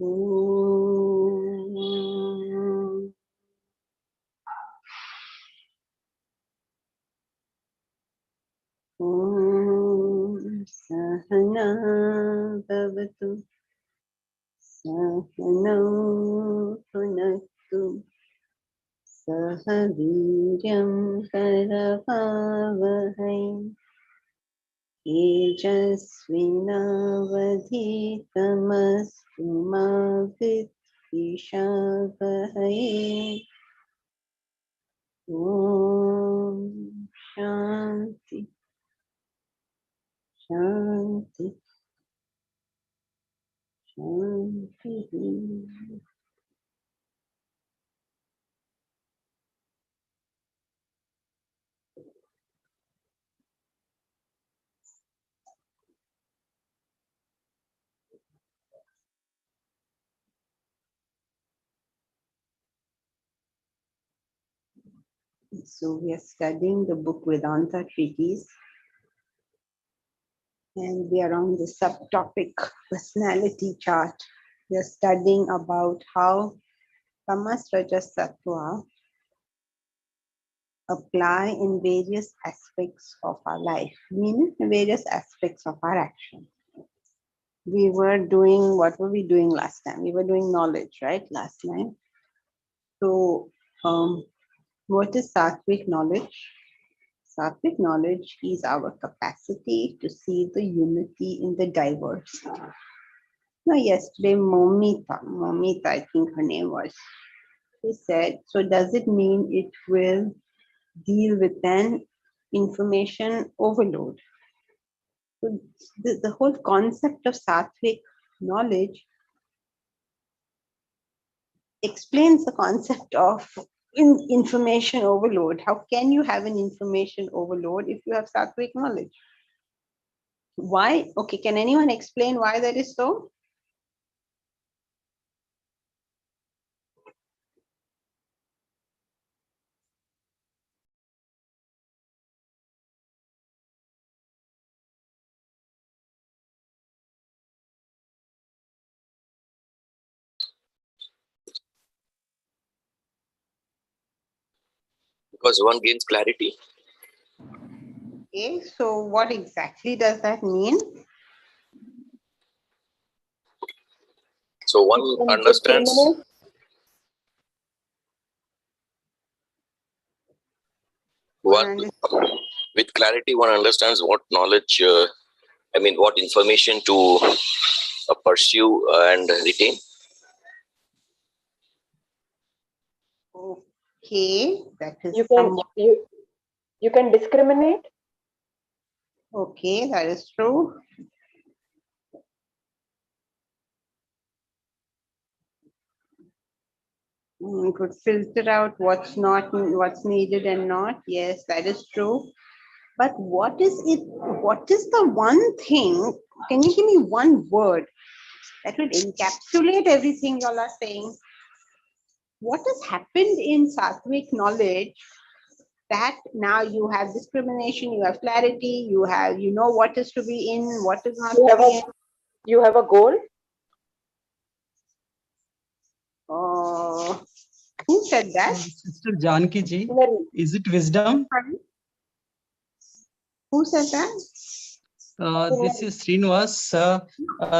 Om Sahana Bhavatu Sahana Punaktu Sahaviryam Karavavahai Tejasvinavadhitamastu ma vidvishavahai. Om Shanti Shanti Shanti. So we are studying the book Vedanta Treatise, and we are on the subtopic personality chart. We are studying about how Tamas, Rajas, Sattva apply in various aspects of our life, meaning various aspects of our action. We were doing, what were we doing last time? We were doing knowledge, right, last time? So, what is Sattvic knowledge? Sattvic knowledge is our capacity to see the unity in the diverse. Now, yesterday, Momita, I think her name was, she said, so does it mean it will deal with an information overload? So the whole concept of Sattvic knowledge explains the concept of information overload. How can you have an information overload if you have Sattvic knowledge? Why? Okay, can anyone explain why that is so? Because one gains clarity. Okay, so what exactly does that mean? So one understands with clarity, one understands what knowledge, what information to pursue and retain. Okay, that is you can discriminate. Okay, that is true. We could filter out what's not, what's needed and not. Yes, that is true. But what is it? What is the one thing? Can you give me one word that would encapsulate everything y'all are saying? What has happened in Sattvic knowledge that now you have discrimination, you have clarity, you know what is to be in, what is not to be in. You have a goal? Who said that? Sister Janki ji, is it wisdom? Who said that? This is Srinivas,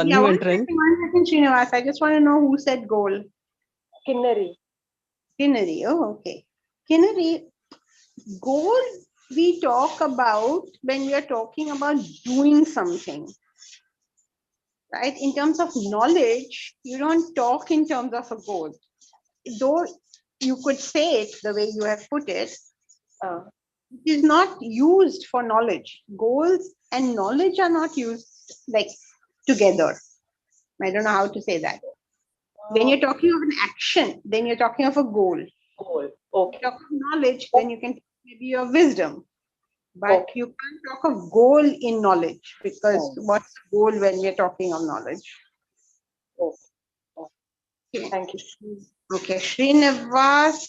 new One entrant. second, Srinivas. I just want to know who said goal. Kinnari. Kinnari, oh, okay. Kinnari, goal we talk about when we are talking about doing something. Right? In terms of knowledge, you don't talk in terms of a goal. Though you could say it the way you have put it, it is not used for knowledge. Goals and knowledge are not used like together. I don't know how to say that. When you're talking of an action, then you're talking of a goal. Okay. When you talk of knowledge, then you can talk maybe of wisdom. But you can't talk of goal in knowledge, because what's the goal when we're talking of knowledge? Okay. Thank you. Okay, Srinivas,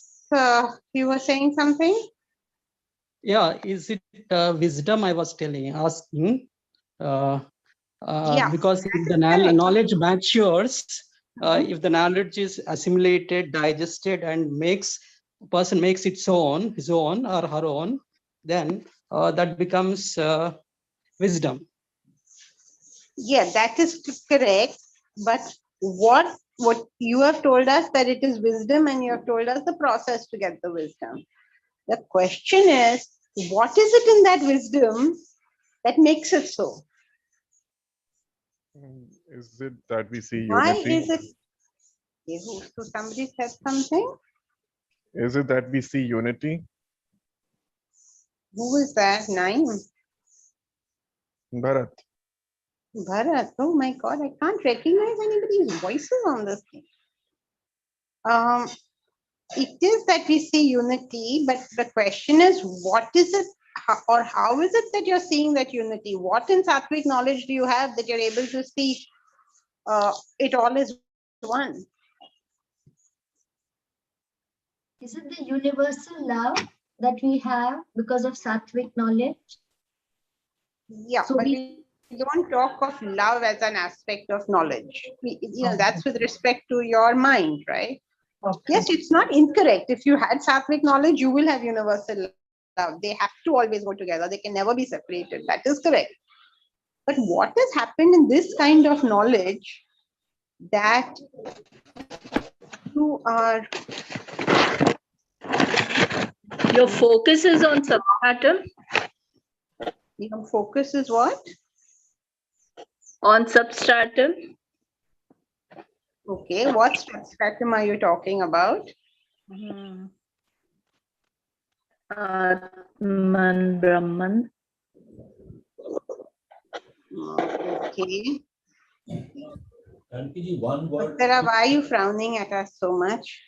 you were saying something? Yeah, is it wisdom? I was asking. Because the knowledge matures, if the knowledge is assimilated, digested, and person makes his own or her own, then that becomes wisdom. Yeah, that is correct. But what you have told us that it is wisdom, and you have told us the process to get the wisdom. The question is, what is it in that wisdom that makes it so? Is it that we see Why unity? is it? So somebody said something. Is it that we see unity? Who is that? Naim. Bharat. Bharat. Oh my God, I can't recognize anybody's voices on this thing. It is that we see unity, but the question is, what is it, or how is it that you're seeing that unity? What in Sattvic knowledge do you have that you're able to see it all is one? Is it the universal love that we have because of Sattvic knowledge? Yeah, So but we- we don't talk of love as an aspect of knowledge. That's with respect to your mind, right? Okay. Yes, it's not incorrect. If you had Sattvic knowledge, you will have universal love. They have to always go together. They can never be separated. That is correct. But what has happened in this kind of knowledge that you are, Your focus is on substratum. your focus is what? On substratum. Okay, what stratum are you talking about? Atman Brahman. Okay. One word. Sarah, why are you frowning at us so much?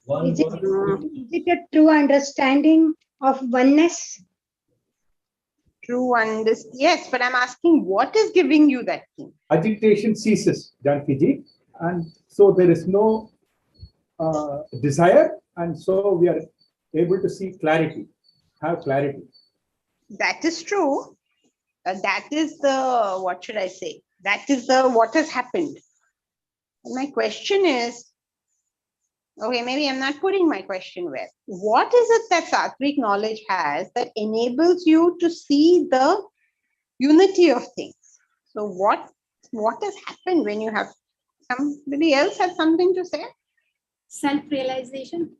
One Is it, word. is it a true understanding of oneness? True understanding. Yes, but I'm asking what is giving you that thing? Agitation ceases, Janki, and so there is no desire, and so we are able to see clarity, have clarity. That is true. That is the, what should I say? That is the, what has happened. And my question is, okay, maybe I'm not putting my question well. What is it that Sattvic knowledge has that enables you to see the unity of things? So what has happened when you have, somebody else has something to say? Self-realization.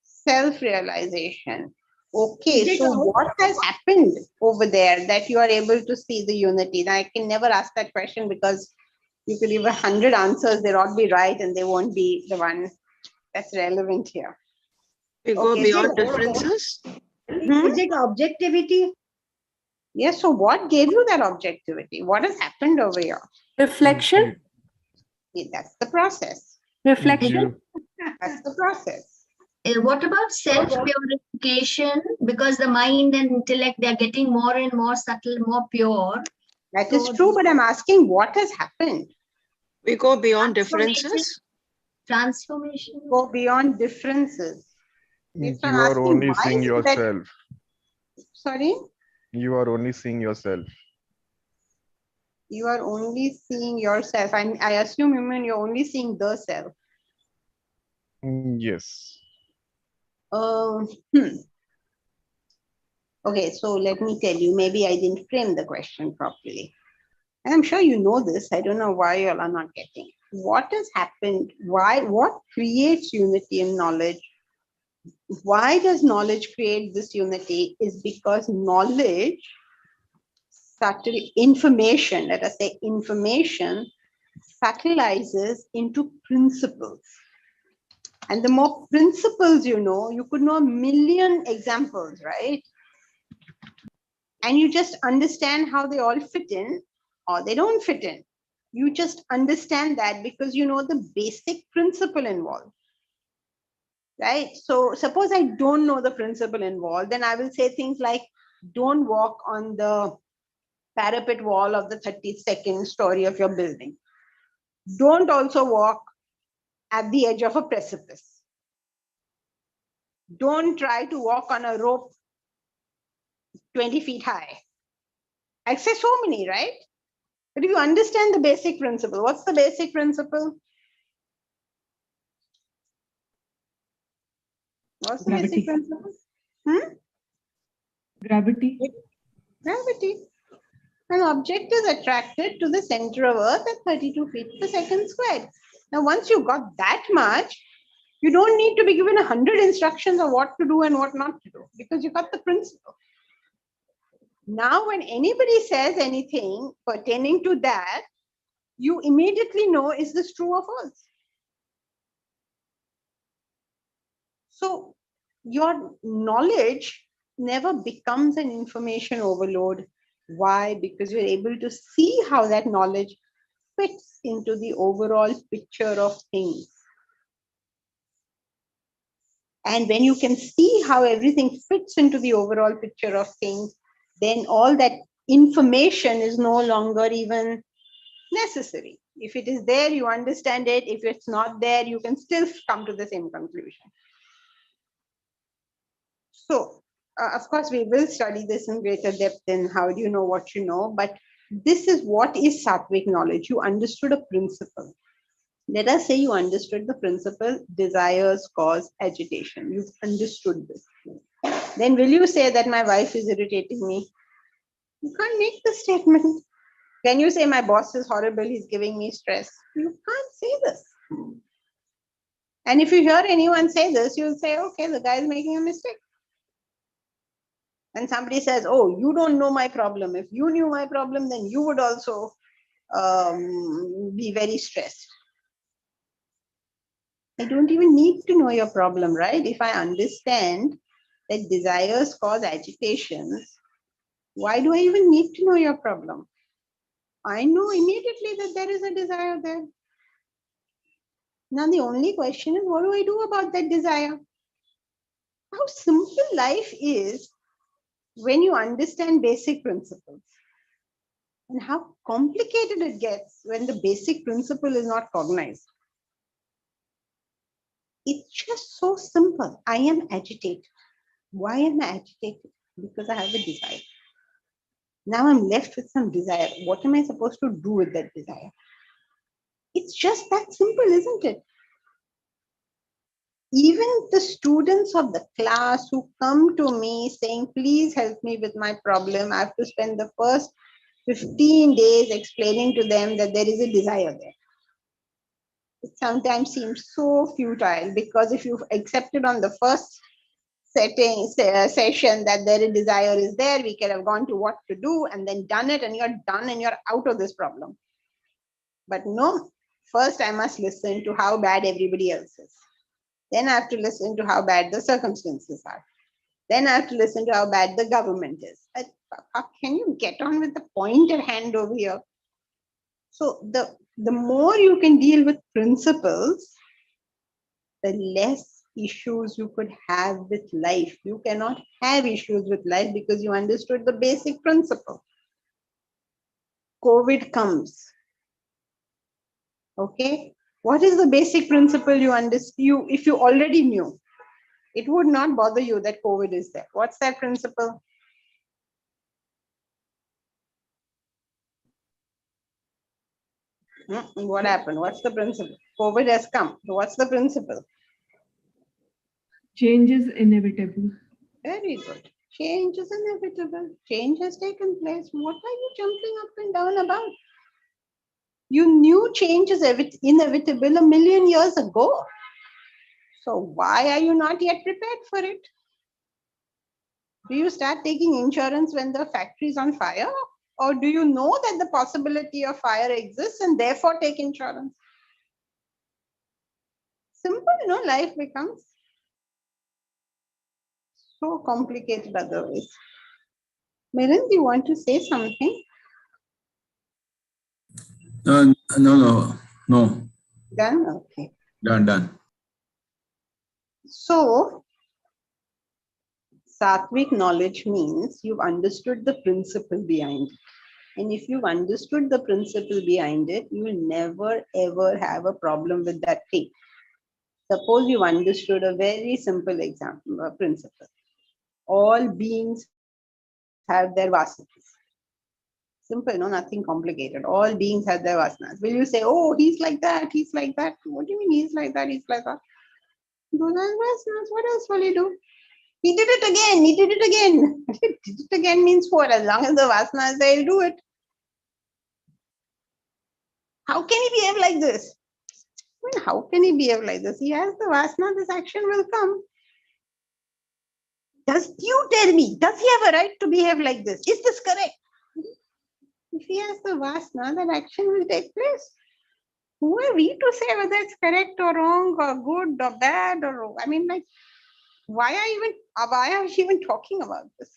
Self-realization. Okay, Is it so all- what has happened over there that you are able to see the unity? Now, I can never ask that question because you could give 100 answers, they'll all be right and they won't be the one that's relevant here. We go Okay, beyond so- differences. Is it objectivity? Yes, so what gave you that objectivity? What has happened over here? Reflection. Yeah, that's the process. Reflection. That's the process. What about self-purification? Because the mind and intellect, they're getting more and more subtle, more pure. That is So true, but I'm asking what has happened? We go beyond Transformation. differences. Transformation. Go beyond differences. Yes, You I'm are asking only why seeing is it that- yourself. Sorry? You are only seeing yourself. You are only seeing yourself. I assume you mean you're only seeing the self. Yes. Um, Okay, so let me tell you, maybe I didn't frame the question properly. And I'm sure you know this. I don't know why you all are not getting it. What has happened? What creates unity in knowledge? Why does knowledge create this unity? Is because knowledge, subtle information, let us say information, subtilizes into principles. And the more principles you know, you could know a million examples, right? And you just understand how they all fit in or they don't fit in. You just understand that because you know the basic principle involved, right? So suppose I don't know the principle involved, then I will say things like, don't walk on the parapet wall of the 32nd story of your building. Don't also walk at the edge of a precipice. Don't try to walk on a rope 20 feet high. I'd say so many, right? But if you understand the basic principle, what's the basic principle? What's the basic Gravity. principle? Gravity. Gravity. An object is attracted to the center of Earth at 32 feet per second squared. Now, once you got that much, you don't need to be given 100 instructions of what to do and what not to do, because you got the principle. Now, when anybody says anything pertaining to that, you immediately know, is this true or false? So your knowledge never becomes an information overload. Why? Because you're able to see how that knowledge fits into the overall picture of things. And when you can see how everything fits into the overall picture of things, then all that information is no longer even necessary. If it is there, you understand it. If it's not there, you can still come to the same conclusion. So, of course, we will study this in greater depth in how do you know what you know, but this is what is Sattvic knowledge. You understood a principle. Let us say you understood the principle, desires cause agitation. You've understood this. Then will you say that my wife is irritating me? You can't make the statement. Can you say my boss is horrible, he's giving me stress? You can't say this. And if you hear anyone say this, you'll say, okay, the guy is making a mistake. And somebody says, oh, you don't know my problem. If you knew my problem, then you would also be very stressed. I don't even need to know your problem, right? If I understand that desires cause agitations, why do I even need to know your problem? I know immediately that there is a desire there. Now the only question is, what do I do about that desire? How simple life is when you understand basic principles, and how complicated it gets when the basic principle is not cognized. It's just so simple. I am agitated. Why am I agitated? Because I have a desire. Now I'm left with some desire. What am I supposed to do with that desire? It's just that simple, isn't it? Even the students of the class who come to me saying, please help me with my problem, I have to spend the first 15 days explaining to them that there is a desire there. It sometimes seems so futile, because if you've accepted on the first session that their desire is there, we could have gone to what to do and then done it, and you're done and you're out of this problem. But no, first I must listen to how bad everybody else is. Then I have to listen to how bad the circumstances are. Then I have to listen to how bad the government is. How can you get on with the point at hand over here? So the more you can deal with principles, the less issues you could have with life. You cannot have issues with life because you understood the basic principle. COVID comes. Okay, what is the basic principle you understood? If you already knew, it would not bother you that COVID is there. What's that principle? What happened? What's the principle? COVID has come. So what's the principle? Change is inevitable. Very good. Change is inevitable. Change has taken place. What are you jumping up and down about? You knew change is inevitable a million years ago. So why are you not yet prepared for it? Do you start taking insurance when the factory is on fire? Or do you know that the possibility of fire exists and therefore take insurance? Simple, life becomes so complicated otherwise. Miran, do you want to say something? No. Done? Okay. Done. So, Sattvic knowledge means you've understood the principle behind it. And if you've understood the principle behind it, you will never ever have a problem with that thing. Suppose you've understood a very simple principle. All beings have their vasikas. Simple, no, nothing complicated. All beings have their vasanas. Will you say, oh, he's like that, he's like that? What do you mean he's like that, he's like that? Those are vasanas. What else will he do? He did it again, he did it again. Did it again means what? As long as the vasana is there, he'll do it. How can he behave like this? I mean, how can he behave like this? He has the vasana, this action will come. Does you tell me, does he have a right to behave like this? Is this correct? If he has the vasana, that action will take place. Who are we to say whether it's correct or wrong or good or bad or I mean, like, why are we even talking about this?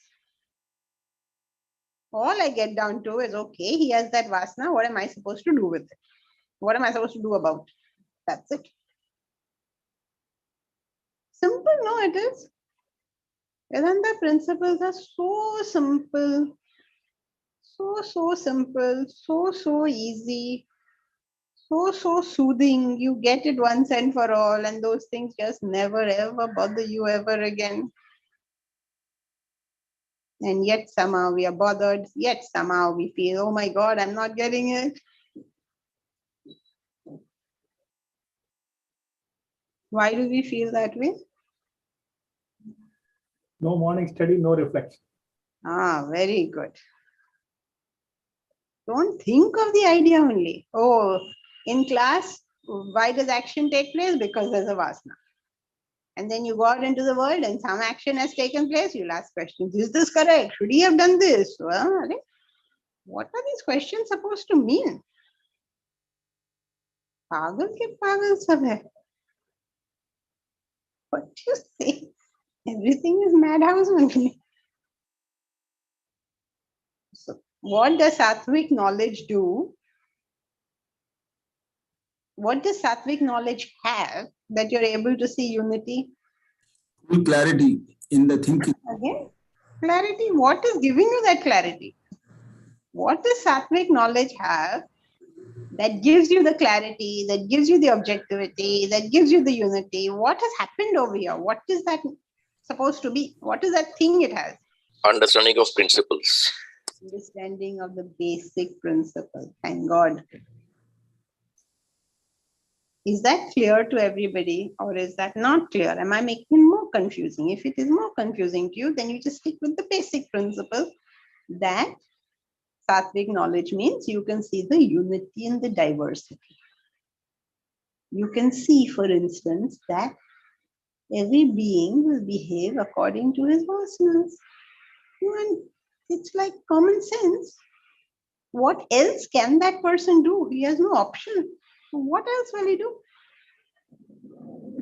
All I get down to is, okay, he has that vasana. What am I supposed to do with it? What am I supposed to do about it? That's it. Simple, no, it is. Vedanta principles are so simple, so simple, so easy, so soothing. You get it once and for all, and those things just never ever bother you ever again. And yet somehow we are bothered, yet somehow we feel, oh my God, I'm not getting it. Why do we feel that way? No morning study, no reflection. Ah, very good. Don't think of the idea only. Oh, in class, why does action take place? Because there's a vasana. And then you go out into the world and some action has taken place. You'll ask questions. Is this correct? Should he have done this? Well, what are these questions supposed to mean? Pagal ke pagal sab hai. What do you say? Everything is madhouse only. So, what does Sattvic knowledge do? What does Sattvic knowledge have that you're able to see unity? Full clarity in the thinking. Again, clarity. What is giving you that clarity? What does Sattvic knowledge have that gives you the clarity, that gives you the objectivity, that gives you the unity? What has happened over here? What is that supposed to be? What is that thing it has? Understanding of principles. Understanding of the basic principle. Thank God. Is that clear to everybody or is that not clear? Am I making it more confusing? If it is more confusing to you, then you just stick with the basic principle that Sattvic knowledge means you can see the unity in the diversity. You can see, for instance, that every being will behave according to his vasanas. And it's like common sense. What else can that person do? He has no option. What else will he do?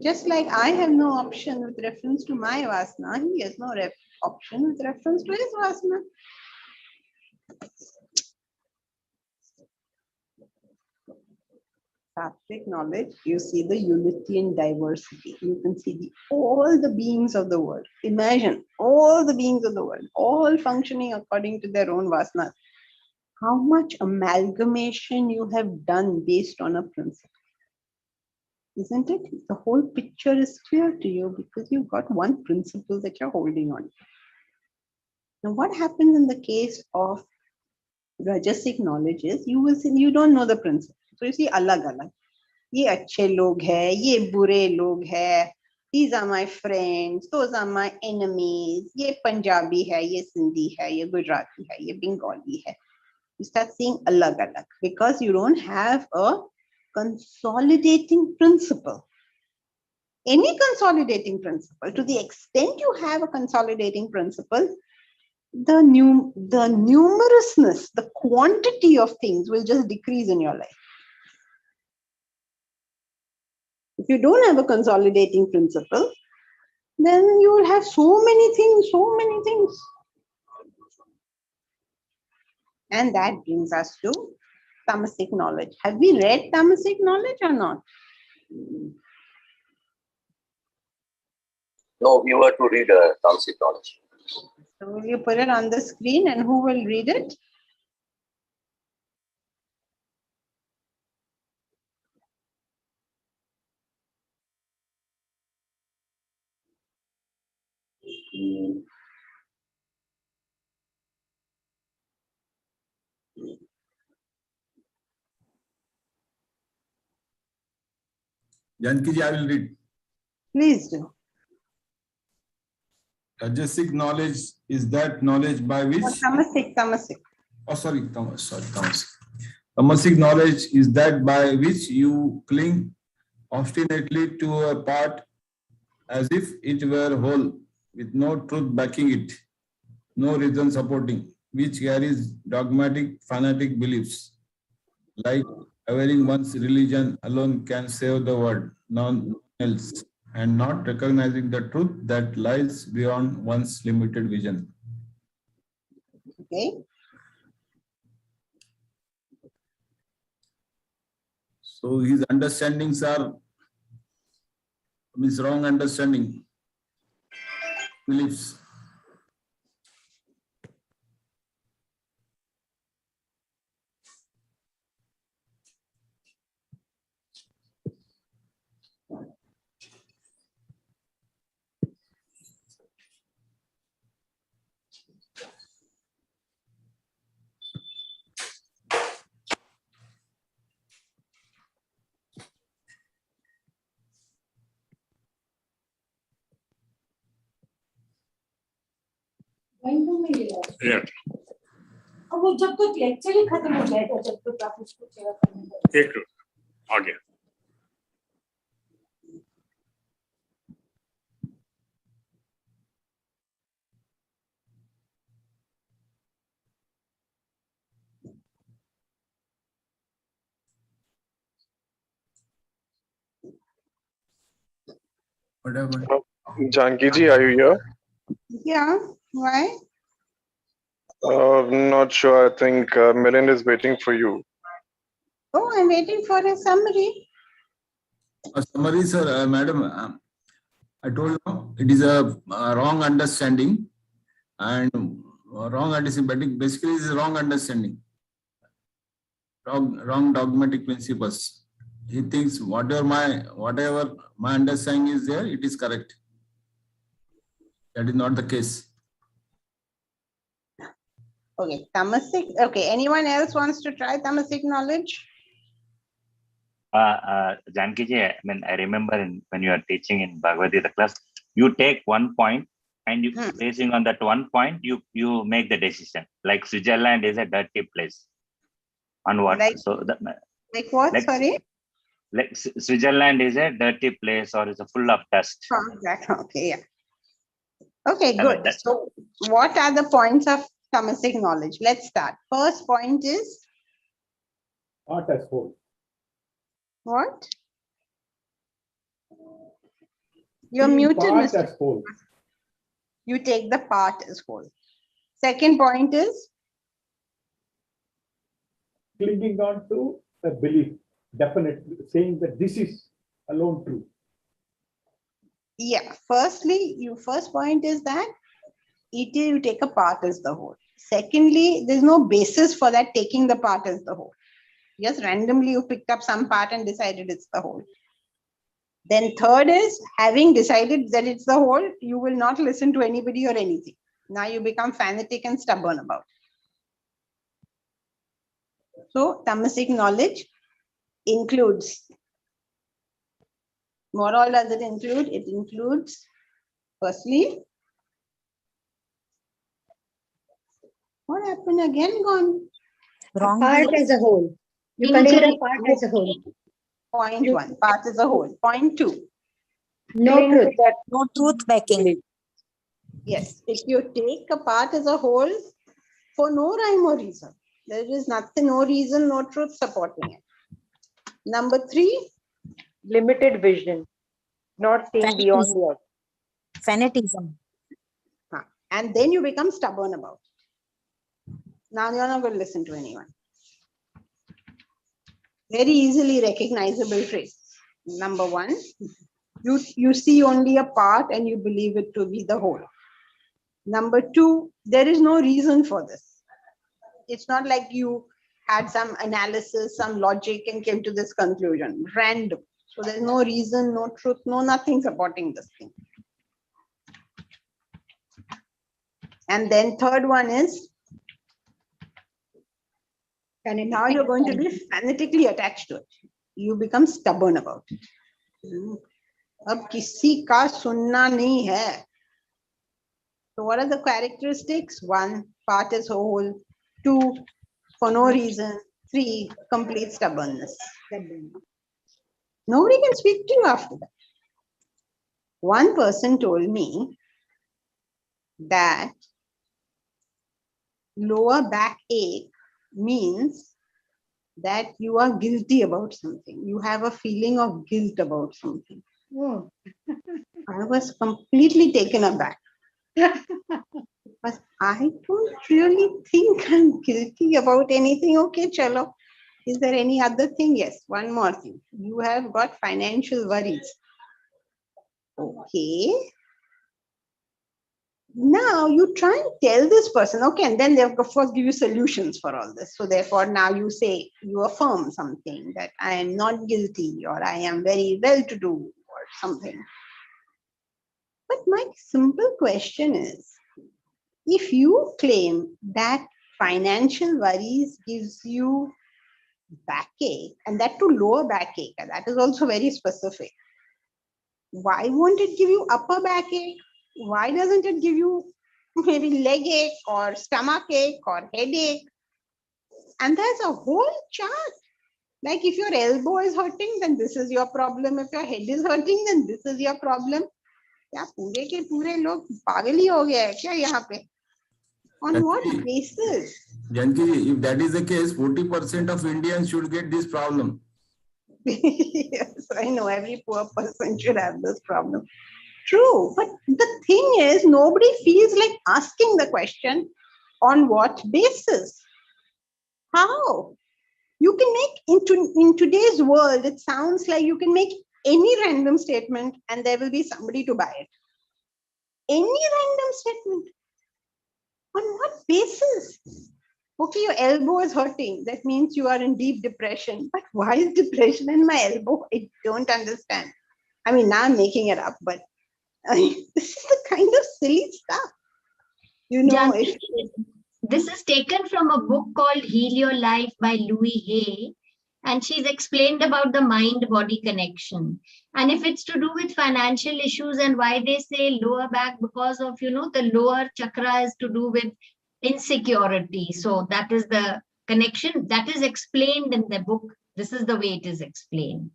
Just like I have no option with reference to my vasana, he has no option with reference to his vasana. Sattvic knowledge, you see the unity and diversity. You can see all the beings of the world. Imagine all the beings of the world, all functioning according to their own vasanas. How much amalgamation you have done based on a principle. Isn't it? The whole picture is clear to you because you've got one principle that you're holding on. Now, what happens in the case of Rajasic knowledge is you will see you don't know the principle. So you see alag. Ye achhe log hai, ye bure log hai. These are my friends, those are my enemies. Ye Punjabi hai, ye Sindhi hai, ye Gujarati hai, ye Bengali hai. You start seeing alag because you don't have a consolidating principle. Any consolidating principle, to the extent you have a consolidating principle, the numerousness, the quantity of things will just decrease in your life. If you don't have a consolidating principle, then you will have so many things. And that brings us to Tamasic knowledge. Have we read Tamasic knowledge or not? No, we were to read Tamasic knowledge. So will you put it on the screen and who will read it? Janki, I will read. Please do. Rajasic knowledge is that knowledge by which. Tamasic. Oh, sorry, Tamasic. Tamasic knowledge is that by which you cling obstinately to a part as if it were whole, with no truth backing it, no reason supporting, which carries dogmatic, fanatic beliefs, like avering one's religion alone can save the world, none else, and not recognizing the truth that lies beyond one's limited vision. Okay. So his understandings are wrong understanding, beliefs. अब वो जब तक lecture ही खत्म हो जाएगा जब तक आप उसको चेयर करने का एक आ गया Whatever. Janki ji, are you here? Yeah. Why? Not sure. I think Milind is waiting for you. Oh, I'm waiting for a summary. A summary, sir, madam. I told you it is a wrong understanding, and wrong understanding. Basically, it is wrong understanding. Wrong dogmatic principles. He thinks whatever my understanding is there, it is correct. That is not the case. Okay, Tamasic. Okay, anyone else wants to try Tamasic knowledge? Janki ji, I mean, I remember when you are teaching in Bhagavad Gita class, you take one point and you basing on that one point, you make the decision. Like Switzerland is a dirty place. On what? Like, so that, like what? like, Sorry. Like Switzerland is a dirty place or is full of dust. Oh, exactly. Okay, yeah. Okay, I good. mean, So, what are the points of Tamasic knowledge? Let's start. First point is Part as whole. what? You're Seeing muted, part Mr. as whole. You take the part as whole. Second point is Clinging on to a belief, definitely saying that this is alone true. yeah. Firstly, first point is that you take a part as the whole. Secondly, there's no basis for that taking the part as the whole. Just randomly you picked up some part and decided it's the whole. Then third is having decided that it's the whole, you will not listen to anybody or anything. Now you become fanatic and stubborn about it. So Tamasic knowledge includes, what all does it include? It includes, firstly, what happened again? Gone. Part as a whole. You consider part as a whole. Point one, part as a whole. Point two. No truth. No truth backing. Yes, if you take a part as a whole for no rhyme or reason, there is nothing, no reason, no truth supporting it. Number three, limited vision, not seeing beyond the earth. Fanatism. And then you become stubborn about it. Now you're not going to listen to anyone. Very easily recognizable traits. Number one, you see only a part and you believe it to be the whole. Number two, there is no reason for this. It's not like you had some analysis, some logic and came to this conclusion. Random. So there's no reason, no truth, no nothing supporting this thing. And then third one is, now you're going to be fanatically attached to it. You become stubborn about it. अब किसी का सुनना नहीं है. So what are the characteristics? 1, part as whole. 2, for no reason. 3, complete stubbornness. Nobody can speak to you after that. One person told me that lower back ache means that you are guilty about something. You have a feeling of guilt about something. Oh. I was completely taken aback. But I don't really think I'm guilty about anything. Okay, chalo. Is there any other thing? Yes, one more thing. You have got financial worries. Okay. Now you try and tell this person, okay, and then they of course give you solutions for all this. So therefore now you say, you affirm something that I am not guilty or I am very well to do or something. But my simple question is, if you claim that financial worries gives you backache, and that to lower backache, and that is also very specific, why won't it give you upper backache? Why doesn't it give you maybe leg ache or stomach ache or headache? And there's a whole chart. Like if your elbow is hurting, then this is your problem. If your head is hurting, then this is your problem. क्या पूरे के पूरे लोग पागल ही हो गए हैं क्या यहाँ पे? On what basis? Janki, if that is the case, 40% of Indians should get this problem. Yes, I know every poor person should have this problem. True, but the thing is, nobody feels like asking the question, on what basis? How? You can make, in today's world, it sounds like you can make any random statement and there will be somebody to buy it. Any random statement. On what basis? Okay, your elbow is hurting. That means you are in deep depression. But why is depression in my elbow? I don't understand. I mean, now I'm making it up, but this is the kind of silly stuff. You know, Janki, this is taken from a book called Heal Your Life by Louis Hay. And she's explained about the mind-body connection. And if it's to do with financial issues and why they say lower back, because of, the lower chakra is to do with insecurity. So that is the connection that is explained in the book. This is the way it is explained.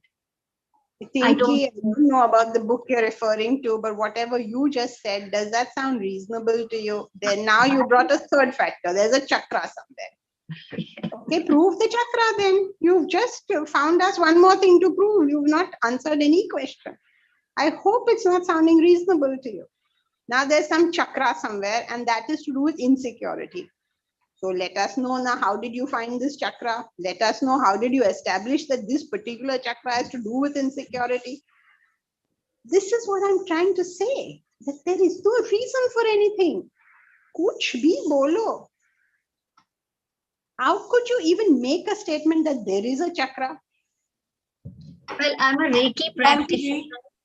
I don't know about the book you're referring to, but whatever you just said, does that sound reasonable to you? Then now you brought a third factor. There's a chakra somewhere. Okay, prove the chakra then. You've just found us one more thing to prove. You've not answered any question. I hope it's not sounding reasonable to you. Now there's some chakra somewhere and that is to do with insecurity. So let us know now, how did you find this chakra? Let us know, how did you establish that this particular chakra has to do with insecurity? This is what I'm trying to say, that there is no reason for anything. Kuch bhi bolo. How could you even make a statement that there is a chakra? Well, I'm a Reiki practitioner,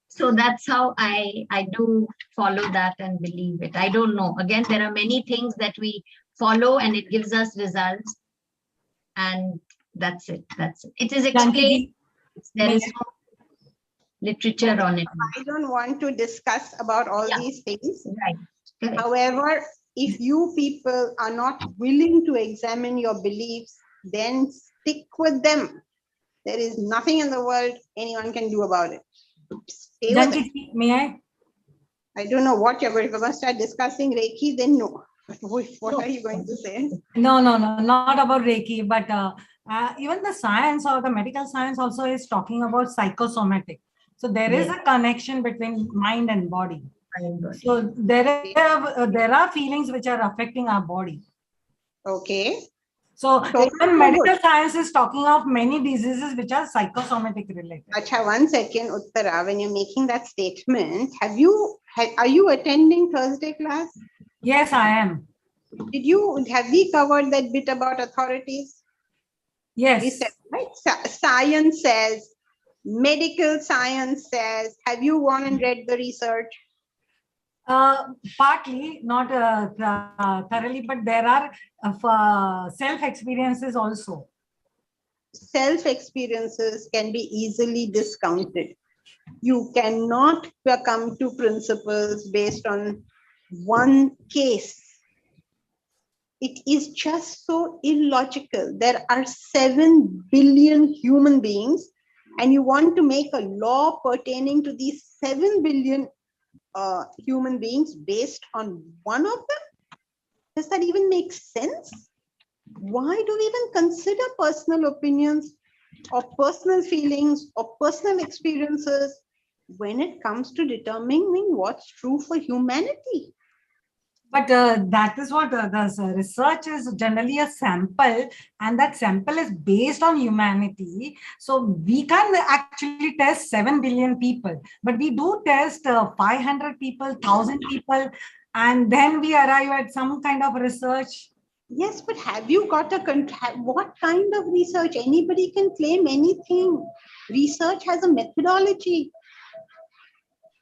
so that's how I do follow that and believe it. I don't know. Again, there are many things that we follow and it gives us results. And that's it. That's it. It is explained. There is no literature on it. I don't want to discuss about all these things. Right. Correct. However, if you people are not willing to examine your beliefs, then stick with them. There is nothing in the world anyone can do about it. Stay with it. May I? I don't know what you're going to. If we're going to start discussing Reiki, then no. What are you going to say? No, not about Reiki, but even the science or the medical science also is talking about psychosomatic. So there is a connection between mind and body. So there are feelings which are affecting our body. Okay. So even medical science is talking of many diseases which are psychosomatic related. Acha, 1 second, Uttara, when you're making that statement, are you attending Thursday class? Yes, I am. Have we covered that bit about authorities? Yes. We said, right? Science says, medical science says. Have you gone and read the research? Partly, not thoroughly, but there are self-experiences also. Self-experiences can be easily discounted. You cannot come to principles based on one case. It is just so illogical. There are 7 billion human beings, and you want to make a law pertaining to these 7 billion human beings based on one of them? Does that even make sense? Why do we even consider personal opinions or personal feelings or personal experiences when it comes to determining what's true for humanity? But that is what the research is generally a sample, and that sample is based on humanity. So we can actually test 7 billion people, but we do test 500 people, 1,000 people, and then we arrive at some kind of research. Yes, but have you got what kind of research? Anybody can claim anything. Research has a methodology.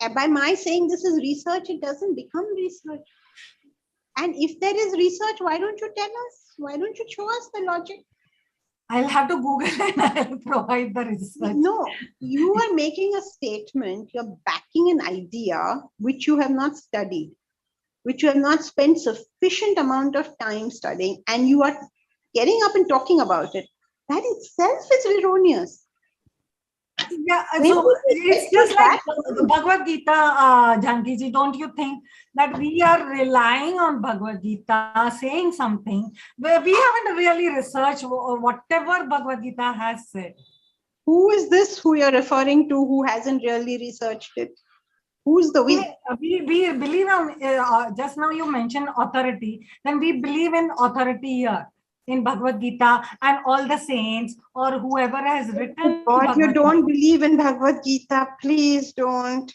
And by my saying this is research, it doesn't become research. And if there is research, why don't you tell us? Why don't you show us the logic? I'll have to Google and I'll provide the research. No, you are making a statement. You're backing an idea which you have not studied, which you have not spent sufficient amount of time studying, and you are getting up and talking about it. That itself is erroneous. Yeah, so it's just like the Bhagavad Gita, Janki ji, don't you think that we are relying on Bhagavad Gita saying something where we haven't really researched whatever Bhagavad Gita has said? Who is this who you're referring to who hasn't really researched it? Who's the we? We believe in, just now you mentioned authority, then we believe in authority here in Bhagavad Gita and all the saints or whoever has written. God, you don't believe in Bhagavad Gita. Please don't.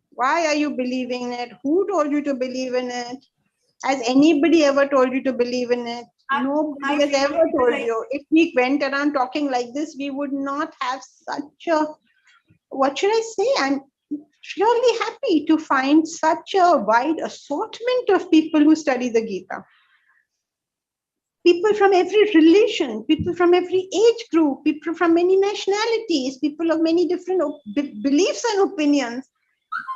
Why are you believing it? Who told you to believe in it? Has anybody ever told you to believe in it? Nobody has ever told you. If we went around talking like this, we would not have such a, what should I say? I'm really happy to find such a wide assortment of people who study the Gita. People from every religion, people from every age group, people from many nationalities, people of many different beliefs and opinions,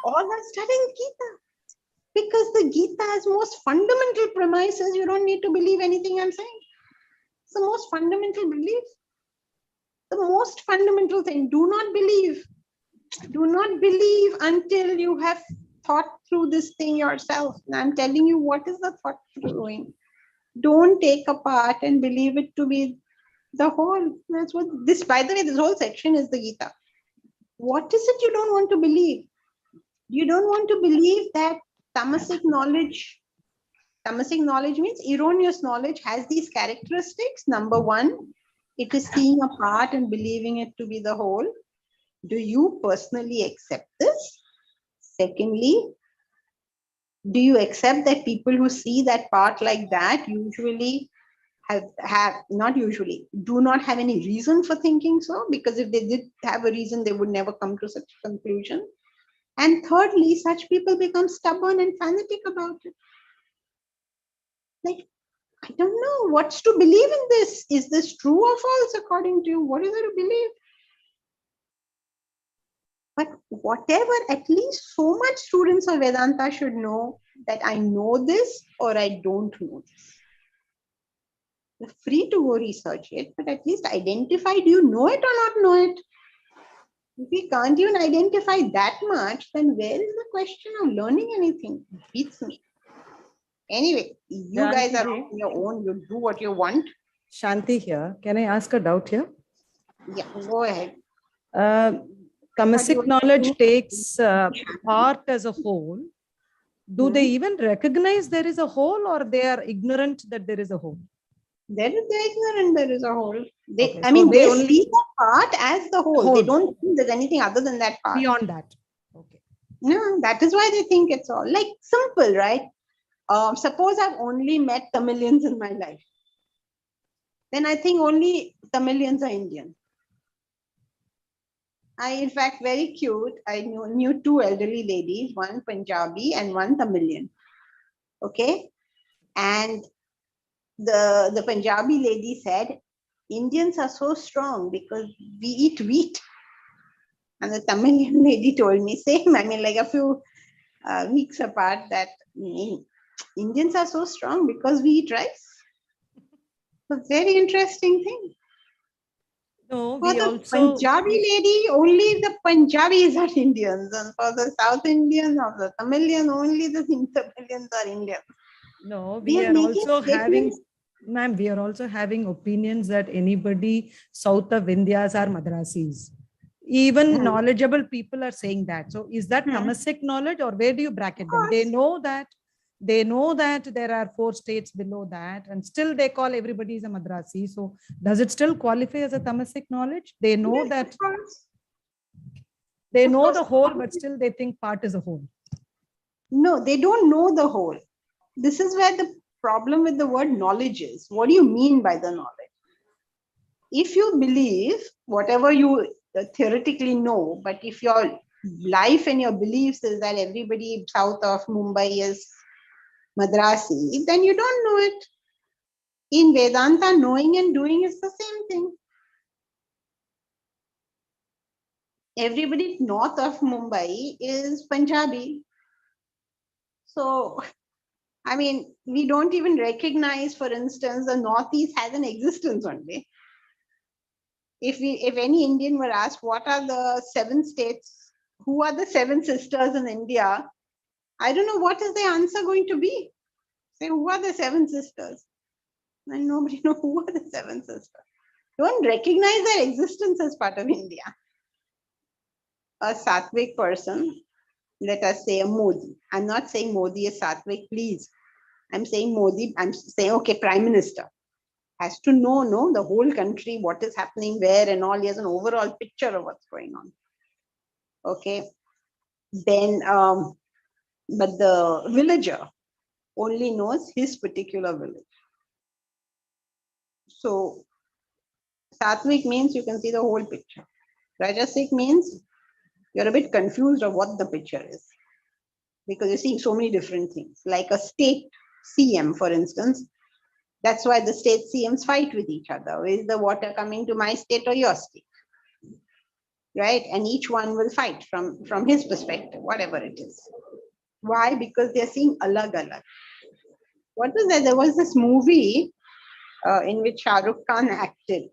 all are studying Gita. Because the Gita has most fundamental premises. You don't need to believe anything I'm saying. It's the most fundamental belief. The most fundamental thing. Do not believe. Do not believe until you have thought through this thing yourself. And I'm telling you what is the thought throughing. Don't take apart and believe it to be the whole. That's what this, by the way, this whole section is the Gita. What is it you don't want to believe? You don't want to believe that Tamasic knowledge means erroneous knowledge has these characteristics. Number one, it is seeing a part and believing it to be the whole. Do you personally accept this? Secondly, do you accept that people who see that part like that usually do not have any reason for thinking so? Because if they did have a reason, they would never come to such a conclusion. And thirdly, such people become stubborn and fanatic about it. Like, I don't know what's to believe in this. Is this true or false according to you? What is there to believe? But whatever, at least so much students of Vedanta should know that I know this or I don't know this. You're free to go research it, but at least identify, do you know it or not know it? If we can't even identify that much, then where is the question of learning anything? It beats me. Anyway, you guys are on your own. You do what you want. Shanti here. Can I ask a doubt here? Yeah, go ahead. Tamasic knowledge takes part as a whole. Do they even recognize there is a whole, or they are ignorant that there is a whole? They're ignorant there is a whole. They, Okay, I mean, they only see the part as the whole. They don't think there's anything other than that part. Beyond that. Okay. No, that is why they think it's all like simple, right? Suppose I've only met Tamilians in my life. Then I think only Tamilians are Indian. In fact, very cute. I knew two elderly ladies, one Punjabi and one Tamilian. Okay. And the Punjabi lady said, Indians are so strong because we eat wheat. And the Tamilian lady told me same. I mean, like a few weeks apart, that Indians are so strong because we eat rice. It's a very interesting thing. No, For we the also Punjabi lady, only the Punjabis are Indians, and for the South Indians or the Tamilian, only the Tamilians are Indians. no, They we are are making also having, statements. ma'am, we are also having opinions that anybody south of Vindhyas are Madrasis. Even knowledgeable people are saying that. So is that Tamasic knowledge, or where do you bracket them? They know that there are 4 states below that, and still they call everybody is a Madrasi. So does it still qualify as a Tamasic knowledge? They know Yes, that of course. they Of know course. the whole, but still they think part is a whole. No, they don't know the whole. This is where the problem with the word knowledge is. What do you mean by the knowledge? If you believe whatever you theoretically know, but if your life and your beliefs is that everybody south of Mumbai is Madrasi, then you don't know it. In Vedanta, knowing and doing is the same thing. Everybody north of Mumbai is Punjabi. So, I mean, we don't even recognize, for instance, the Northeast has an existence only. If any Indian were asked, what are the 7 states, who are the 7 sisters in India, I don't know what is the answer going to be. Say, who are the 7 sisters? And nobody knows who are the 7 sisters. Don't recognize their existence as part of India. A Sattvic person, let us say a Modi. I'm not saying Modi is Sattvic, please. I'm saying Modi, I'm saying, okay, Prime Minister has to know the whole country, what is happening where and all. He has an overall picture of what's going on. Okay. Then, but the villager only knows his particular village. So, Sattvic means you can see the whole picture. Rajasic means you're a bit confused of what the picture is, because you're seeing so many different things. Like a state CM, for instance, that's why the state CMs fight with each other. Is the water coming to my state or your state? Right? And each one will fight from his perspective, whatever it is. Why? Because they're seeing alag alag. What was that? There was this movie in which Shah Rukh Khan acted,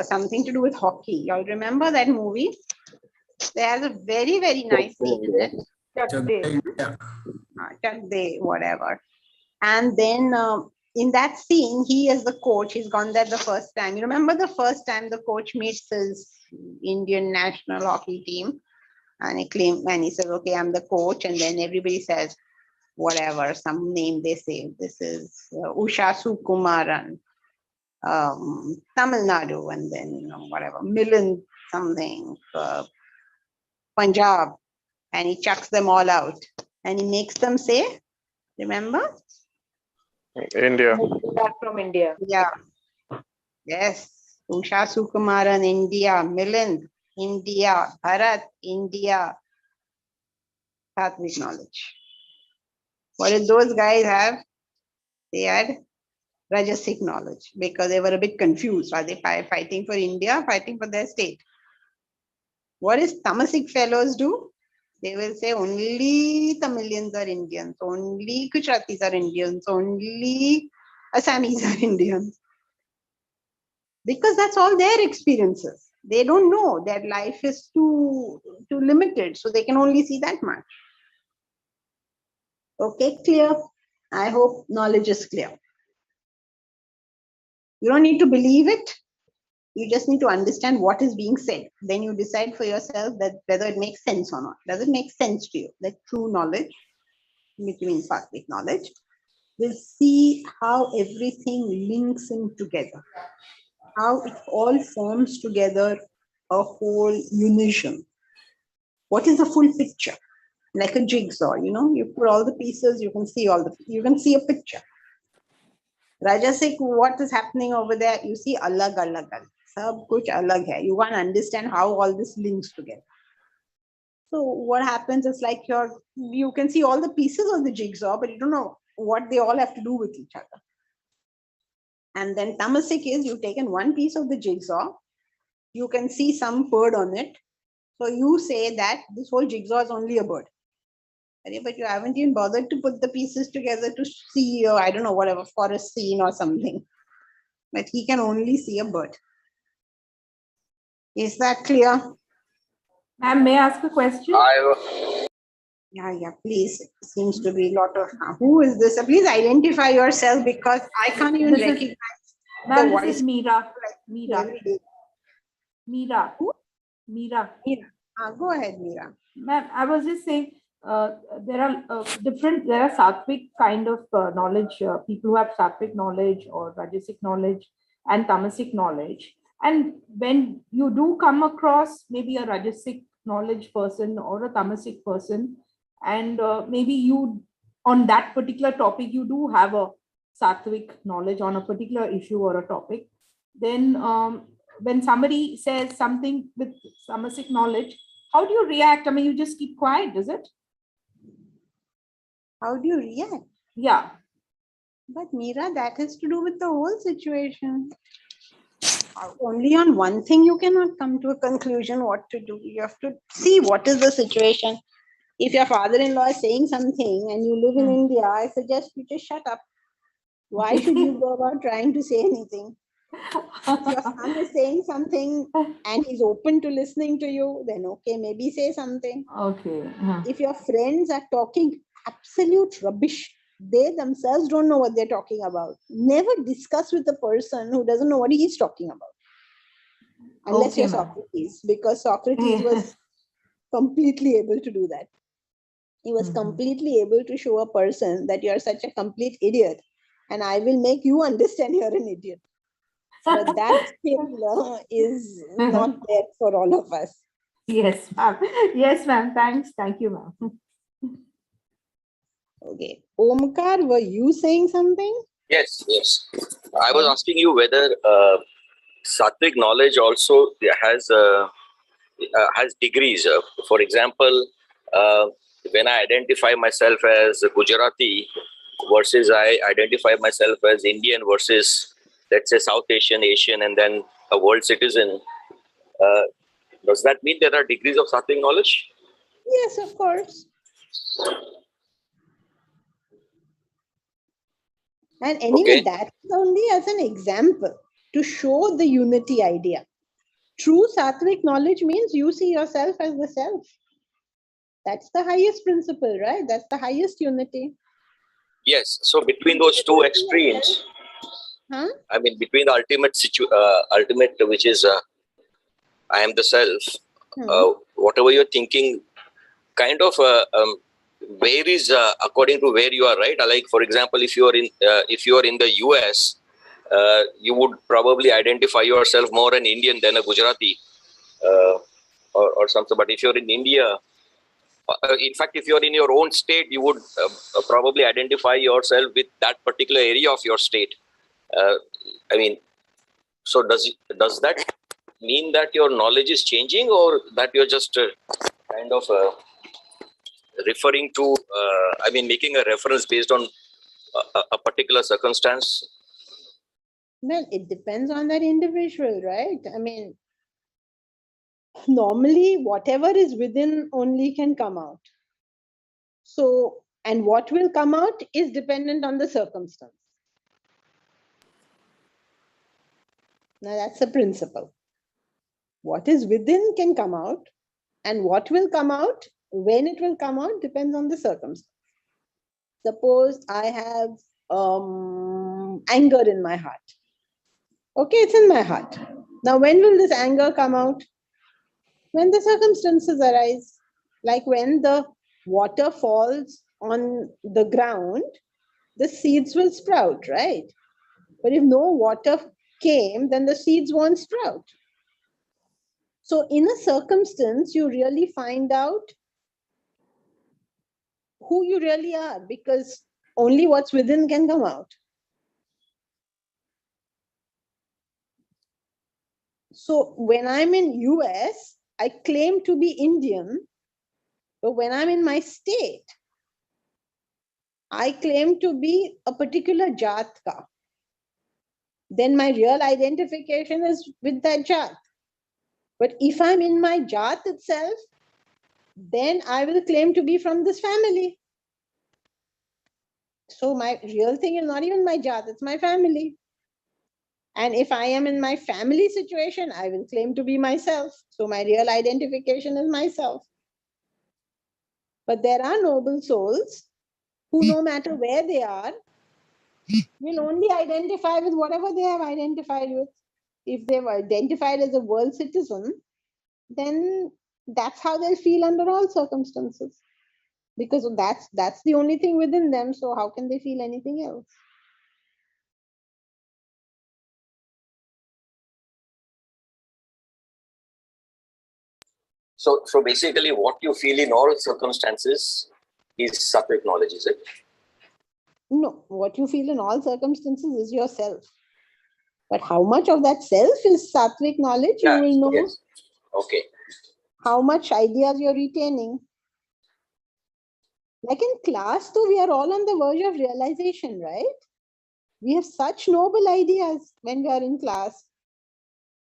something to do with hockey. Y'all remember that movie? There has a very, very nice scene in it. Chak De, whatever. And then in that scene, he is the coach. He's gone there the first time. You remember the first time the coach meets his Indian national hockey team, and he says, "Okay, I'm the coach," and then everybody says, whatever, some name they say. This is Usha Sukumaran, Tamil Nadu, and then whatever, Milan something, Punjab, and he chucks them all out, and he makes them say, remember? India. From India. Yeah. Yes. Usha Sukumaran, India. Milind, India. Bharat, India. Sattvic knowledge. What did those guys have? They had Rajasic knowledge because they were a bit confused. Are they fighting for India, fighting for their state? What does Tamasic fellows do? They will say only Tamilians are Indians, only Gujaratis are Indians, only Assamese are Indians. Because that's all their experiences. They don't know, their life is too limited, so they can only see that much. Okay, clear? I hope knowledge is clear. You don't need to believe it. You just need to understand what is being said. Then you decide for yourself that whether it makes sense or not. Does it make sense to you? That true knowledge, which means Sattvic knowledge, will see how everything links in together, how it all forms together a whole unison. What is the full picture? Like a jigsaw, you put all the pieces, you can see a picture. Rajasic, what is happening over there? You see alag alag alag. Sab kuch alag hai. You want to understand how all this links together. So what happens is like you can see all the pieces of the jigsaw, but you don't know what they all have to do with each other. And then Tamasic is you've taken one piece of the jigsaw, you can see some bird on it, So you say that this whole jigsaw is only a bird. But you haven't even bothered to put the pieces together to see, or I don't know, whatever, forest scene or something. But he can only see a bird. Is that clear? Ma'am, may I ask a question? Yeah, please. Seems to be a lot of. Who is this? Please identify yourself because I can't even This is- recognize the Ma'am, voice. this is Meera. Meera. Every day. Meera. Who? Meera. Go ahead, Meera. Ma'am, I was just saying, there are there are Sattvic kind of knowledge, people who have Sattvic knowledge or Rajasic knowledge and Tamasic knowledge. And when you do come across maybe a Rajasic knowledge person or a Tamasic person, and maybe you, on that particular topic, you do have a Sattvic knowledge on a particular issue or a topic, then when somebody says something with Tamasic knowledge, how do you react? I mean, you just keep quiet, is it? How do you react? Yeah. But Meera, that has to do with the whole situation. Only on one thing you cannot come to a conclusion what to do. You have to see what is the situation. If your father-in-law is saying something and you live in India, I suggest you just shut up. Why should you go about trying to say anything? If your son is saying something and he's open to listening to you, then okay, maybe say something. Okay. If your friends are talking absolute rubbish, they themselves don't know what they're talking about. Never discuss with a person who doesn't know what he's talking about. Unless Okay, you're ma'am. Socrates, because Socrates was completely able to do that. He was completely able to show a person that you're such a complete idiot and I will make you understand you're an idiot. But that skill is not there for all of us. Yes, ma'am. Yes, ma'am. Thanks. Thank you, ma'am. Okay. Omkar, were you saying something? Yes. I was asking you whether Sattvic knowledge also has degrees. For example, when I identify myself as Gujarati versus I identify myself as Indian versus, let's say, South Asian, Asian, and then a world citizen, does that mean there are degrees of Sattvic knowledge? Yes, of course. And anyway, that's only as an example to show the unity idea. True Sattvic knowledge means you see yourself as the self. That's the highest principle, right? That's the highest unity. Yes. So between those two extremes, I mean, between the ultimate, which is I am the self, whatever you're thinking kind of varies according to where you are, right? Like, for example, if you are in the US, you would probably identify yourself more an Indian than a Gujarati or something. But if you're in India, in fact, if you're in your own state, you would probably identify yourself with that particular area of your state. I mean, so does that mean that your knowledge is changing, or that you're just kind of referring to, making a reference based on a particular circumstance? Well, it depends on that individual, right? I mean, normally whatever is within only can come out. So, and what will come out is dependent on the circumstance. Now that's the principle. What is within can come out, and what will come out, when it will come out, depends on the circumstance. Suppose I have anger in my heart. Okay, it's in my heart. Now, when will this anger come out? When the circumstances arise. Like when the water falls on the ground, the seeds will sprout, right? But if no water came, then the seeds won't sprout. So in a circumstance, you really find out who you really are, because only what's within can come out. So when I'm in US, I claim to be Indian, but when I'm in my state, I claim to be a particular Jatka. Then my real identification is with that Jat. But if I'm in my jat itself, then I will claim to be from this family. So my real thing is not even my jat, it's my family. And if I am in my family situation, I will claim to be myself. So my real identification is myself. But there are noble souls who, no matter where they are, will only identify with whatever they have identified with. If they've identified as a world citizen, then that's how they'll feel under all circumstances. Because that's the only thing within them. So how can they feel anything else? So basically, what you feel in all circumstances is Sattvic knowledge, is it? No, what you feel in all circumstances is yourself. But how much of that self is Sattvic knowledge, you will know. Yes. Okay. How much ideas you're retaining. Like in class, though, we are all on the verge of realization, right? We have such noble ideas when we are in class.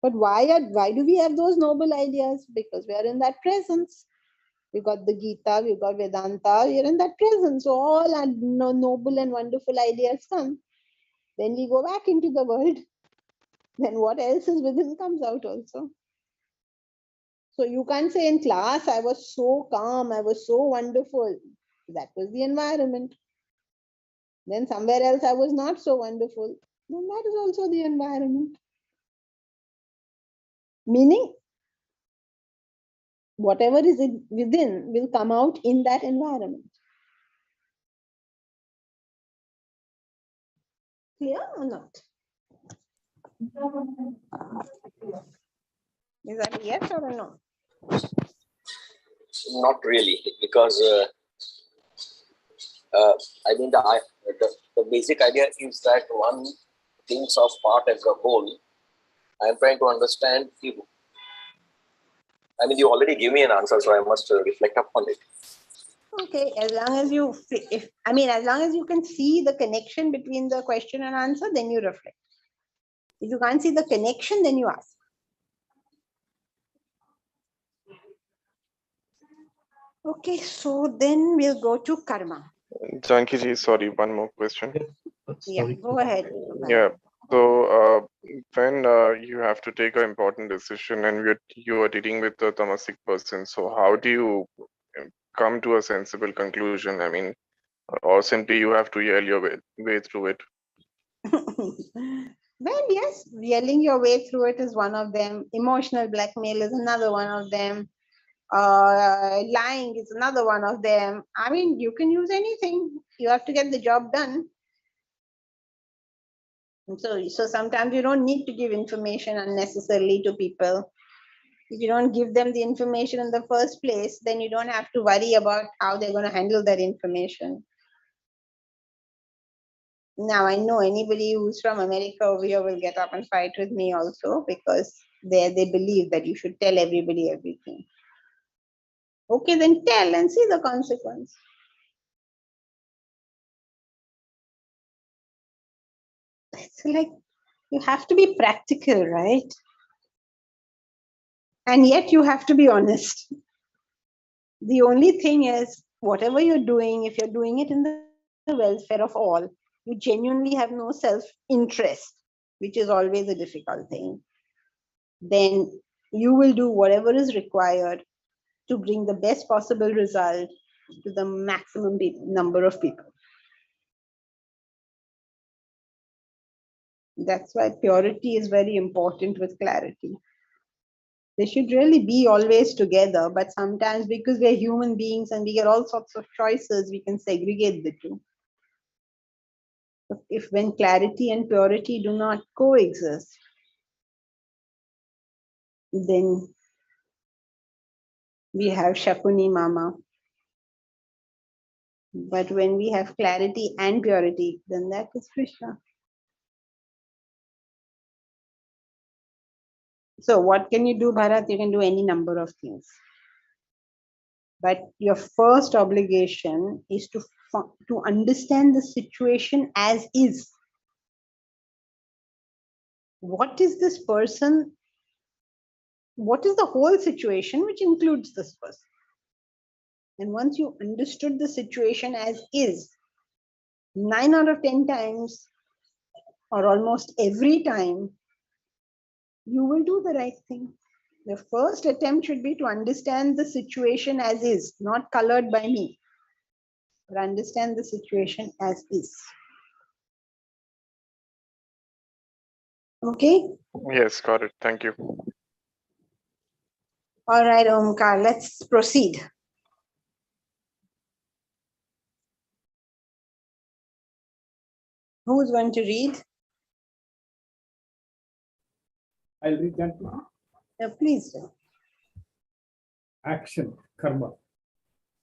But why do we have those noble ideas? Because we are in that presence. We got the Gita, we got Vedanta, we are in that presence. So all our noble and wonderful ideas come. Then we go back into the world. Then what else is within comes out also. So you can't say in class, I was so calm, I was so wonderful. That was the environment. Then somewhere else I was not so wonderful. Then that is also the environment. Meaning, whatever is within will come out in that environment. Clear or not? Is that a yes or a no? Not really, because I mean the basic idea is that one thinks of part as a whole. I am trying to understand. I mean, you already gave me an answer, so I must reflect upon it. Okay, as long as as long as you can see the connection between the question and answer, then you reflect. If you can't see the connection, then you ask. Okay, so then we'll go to karma. Janki ji, sorry, one more question. Yeah, go ahead. Yeah. So when you have to take an important decision and you are dealing with a Tamasic person, so how do you come to a sensible conclusion? I mean, or simply you have to yell your way through it? Well, yes, yelling your way through it is one of them. Emotional blackmail is another one of them. Lying is another one of them. I mean, you can use anything. You have to get the job done. So sometimes you don't need to give information unnecessarily to people. If you don't give them the information in the first place, then you don't have to worry about how they're going to handle that information. Now, I know anybody who's from America over here will get up and fight with me also, because they believe that you should tell everybody everything. Okay, then tell and see the consequence. It's like you have to be practical, right? And yet you have to be honest. The only thing is, whatever you're doing, if you're doing it in the welfare of all, you genuinely have no self-interest, which is always a difficult thing, then you will do whatever is required to bring the best possible result to the maximum number of people. That's why purity is very important with clarity. They should really be always together, but sometimes because we're human beings and we get all sorts of choices, we can segregate the two. If when clarity and purity do not coexist, then we have Shakuni Mama. But when we have clarity and purity, then that is Krishna. So what can you do, Bharat? You can do any number of things. But your first obligation is to understand the situation as is. What is this person what is the whole situation which includes this person. And once you understood the situation as is, 9 out of 10 times, or almost every time, you will do the right thing. The first attempt should be to understand the situation as is, not colored by me, but understand the situation as is. Okay? Yes, got it. Thank you. All right, Omkar, let's proceed. Who's going to read? I'll read that. Please do. Action, karma.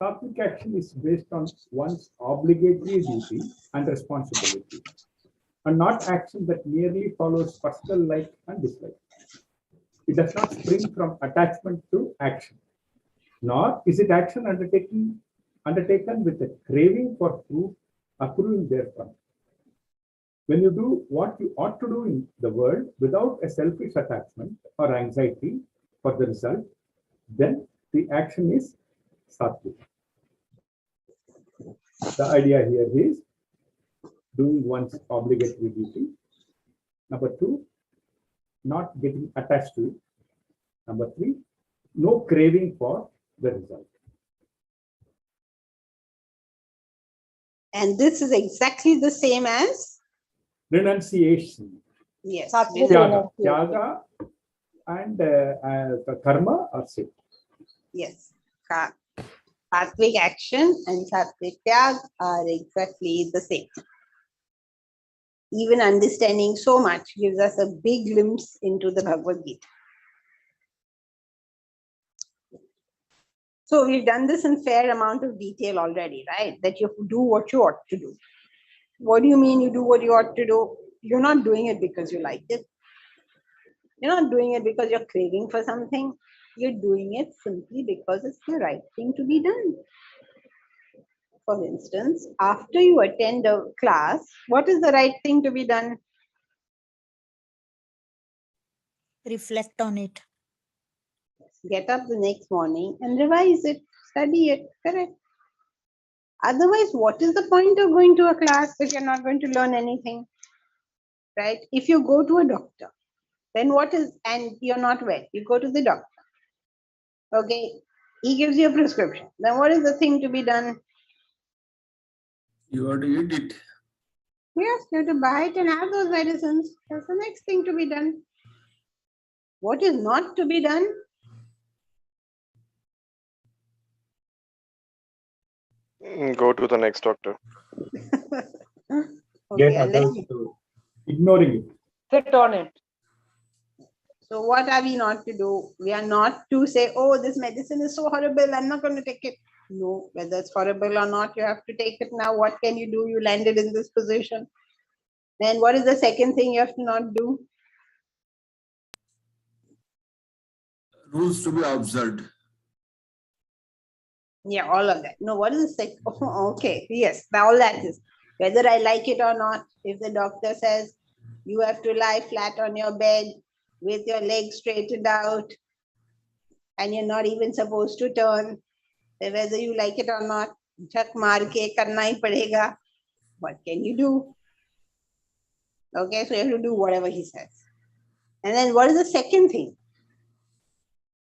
Sattvic action is based on one's obligatory duty and responsibility, and not action that merely follows personal like and dislike. It does not spring from attachment to action, nor is it action undertaken with a craving for proof accruing therefrom. When you do what you ought to do in the world without a selfish attachment or anxiety for the result, then the action is sattvic. The idea here is doing one's obligatory duty. Number 2, not getting attached to it. Number 3, no craving for the result. And this is exactly the same as? Renunciation. Yes. Tyaga and karma are same. Yes. Sattvic action and Sattvic Tyag are exactly the same. Even understanding so much gives us a big glimpse into the Bhagavad Gita. So we've done this in fair amount of detail already, right? That you do what you ought to do. What do you mean you do what you ought to do? You're not doing it because you like it. You're not doing it because you're craving for something. You're doing it simply because it's the right thing to be done. For instance, after you attend a class, what is the right thing to be done? Reflect on it. Get up the next morning and revise it, study it, correct? Otherwise, what is the point of going to a class if you're not going to learn anything? Right? If you go to a doctor, then what is, and you're not well, you go to the doctor. Okay, he gives you a prescription. Then what is the thing to be done? You have to eat it. Yes, you have to buy it and have those medicines. That's the next thing to be done. What is not to be done? Go to the next doctor. Okay, Get others to ignoring it. Sit on it. So what are we not to do? We are not to say, oh, this medicine is so horrible, I'm not going to take it. No, whether it's horrible or not, you have to take it now. What can you do? You landed in this position. Then what is the second thing you have to not do? Rules to be observed. Yeah, all of that. No, what is the second? Oh, okay, yes, all that is. Whether I like it or not, if the doctor says you have to lie flat on your bed with your legs straightened out and you're not even supposed to turn, whether you like it or not, chak maar ke karna hi padega. What can you do? Okay, so you have to do whatever he says. And then what is the second thing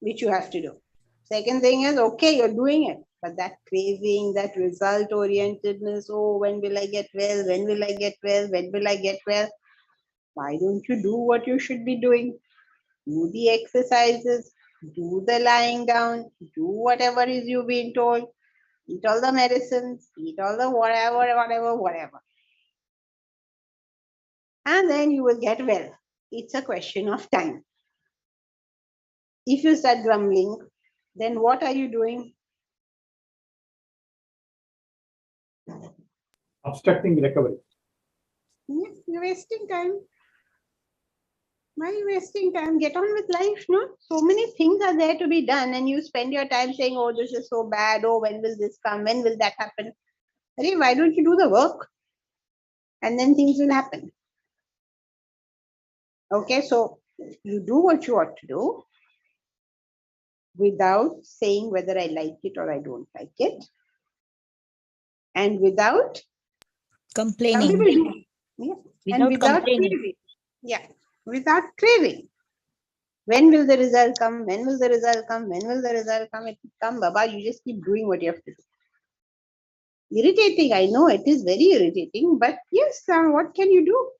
which you have to do? Second thing is, okay, you're doing it, but that craving, that result orientedness, oh, when will I get well? When will I get well? When will I get well? Why don't you do what you should be doing? Do the exercises, do the lying down, do whatever is you being told, eat all the medicines, eat all the whatever. And then you will get well. It's a question of time. If you start grumbling, then what are you doing? Obstructing recovery. Yes, you're wasting time. Why are you wasting time? Get on with life, no? So many things are there to be done, and you spend your time saying, oh, this is so bad. Oh, when will this come? When will that happen? Hey, why don't you do the work? And then things will happen. Okay, so you do what you ought to do. without saying whether I like it or I don't like it, and without complaining. Some people do. Yeah. And without complaining. craving. Yeah, without craving. When will the result come? When will the result come? When will the result come? It will come, Baba. You just keep doing what you have to do. Irritating, I know it is very irritating, but yes, what can you do?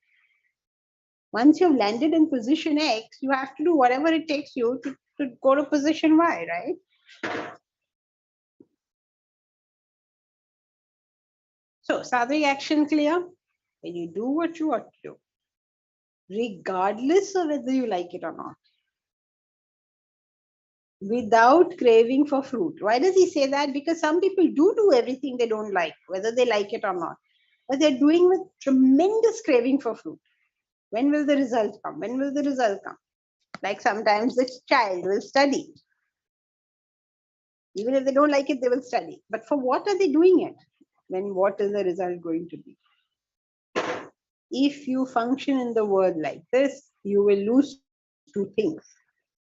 Once you've landed in position X, you have to do whatever it takes you to go to position Y, right? So, Sattvic action clear? When you do what you ought to do, regardless of whether you like it or not, without craving for fruit. Why does he say that? Because some people do everything they don't like, whether they like it or not. But they're doing with tremendous craving for fruit. When will the result come? When will the result come? Like sometimes the child will study. Even if they don't like it, they will study. But for what are they doing it? Then what is the result going to be? If you function in the world like this, you will lose two things.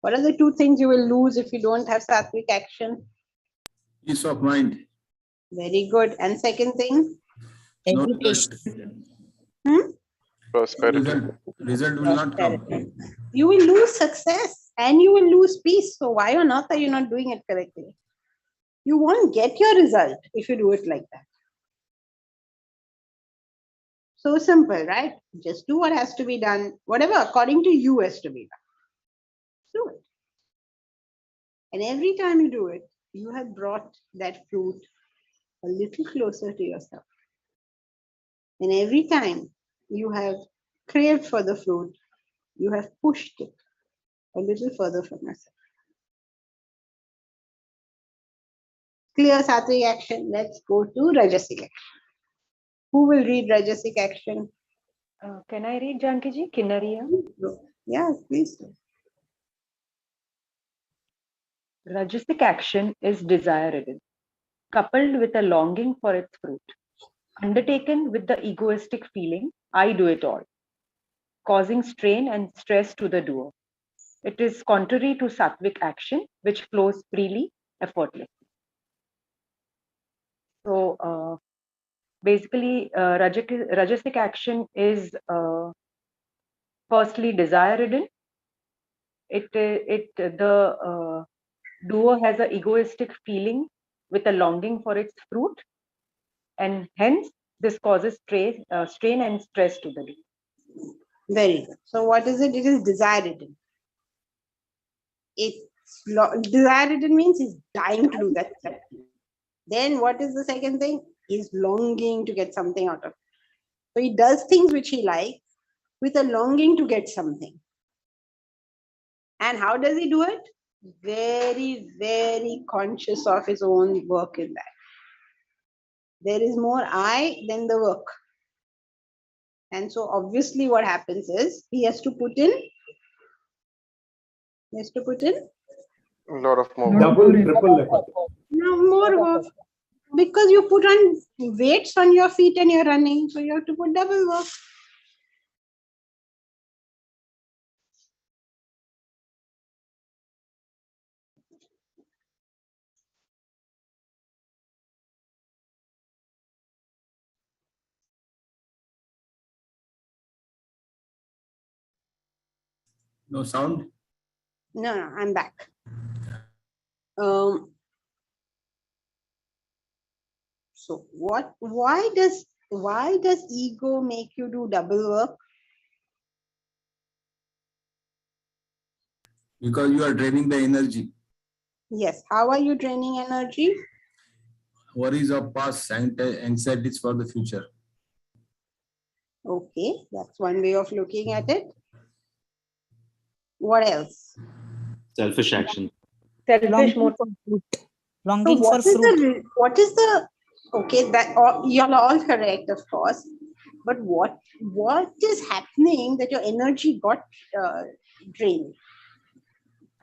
What are the two things you will lose if you don't have Sattvic action? Peace of mind. Very good. And second thing? No result. Prosperity. Result will not come. You will lose success and you will lose peace. So why on earth are you not doing it correctly? You won't get your result if you do it like that. So simple, right? Just do what has to be done, whatever according to you has to be done. Do it. And every time you do it, you have brought that fruit a little closer to yourself. And every time you have craved for the fruit, you have pushed it a little further from yourself. Clear Sattvic action. Let's go to Rajasic action. Who will read Rajasic action? Can I read, Jankiji? Kinnariya? Yeah, please do. Rajasic action is desire-ridden, coupled with a longing for its fruit, undertaken with the egoistic feeling, I do it all, causing strain and stress to the doer. It is contrary to Sattvic action, which flows freely, effortlessly. So basically, Rajasic action is firstly desire-ridden. The doer has an egoistic feeling with a longing for its fruit, and hence this causes strain and stress to the doer. Very good. So what is it? It is desire-ridden. Desire-ridden means he's dying to do that. Then what is the second thing? He's longing to get something out of it. So he does things which he likes with a longing to get something. And how does he do it? Very, very conscious of his own work in that. There is more I than the work. And so obviously what happens is he has to put in A lot of more. Double, triple effort. more work. Because you put on weights on your feet and you're running, so you have to put double work. No sound? No, I'm back. So why does ego make you do double work? Because you are draining the energy. Yes. How are you draining energy? Worries of past, anxieties for the future. Okay, that's one way of looking at it. What else? Selfish action. Selfish motive. Longing for fruit. What is the okay, that you're all correct, of course, but what is happening that your energy got drained?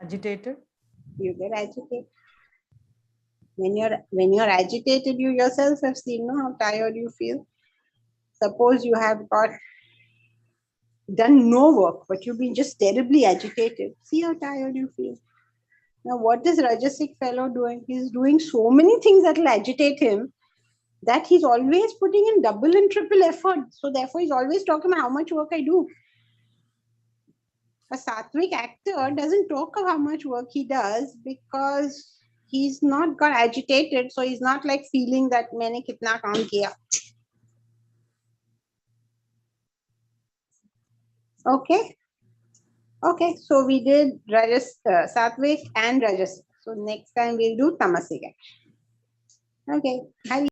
Agitated. You get agitated. When you're agitated, you yourself have seen how tired you feel. Suppose you have done no work, but you've been just terribly agitated. See how tired you feel. Now, what is Rajasic fellow doing? He's doing so many things that will agitate him that he's always putting in double and triple effort. So therefore, he's always talking about how much work I do. A Sattvic actor doesn't talk of how much work he does because he's not got agitated. So he's not like feeling that maine kitna kaam kiya. Okay. Okay, so we did Sattvic and Rajasic. So next time we'll do Tamasic action. Okay.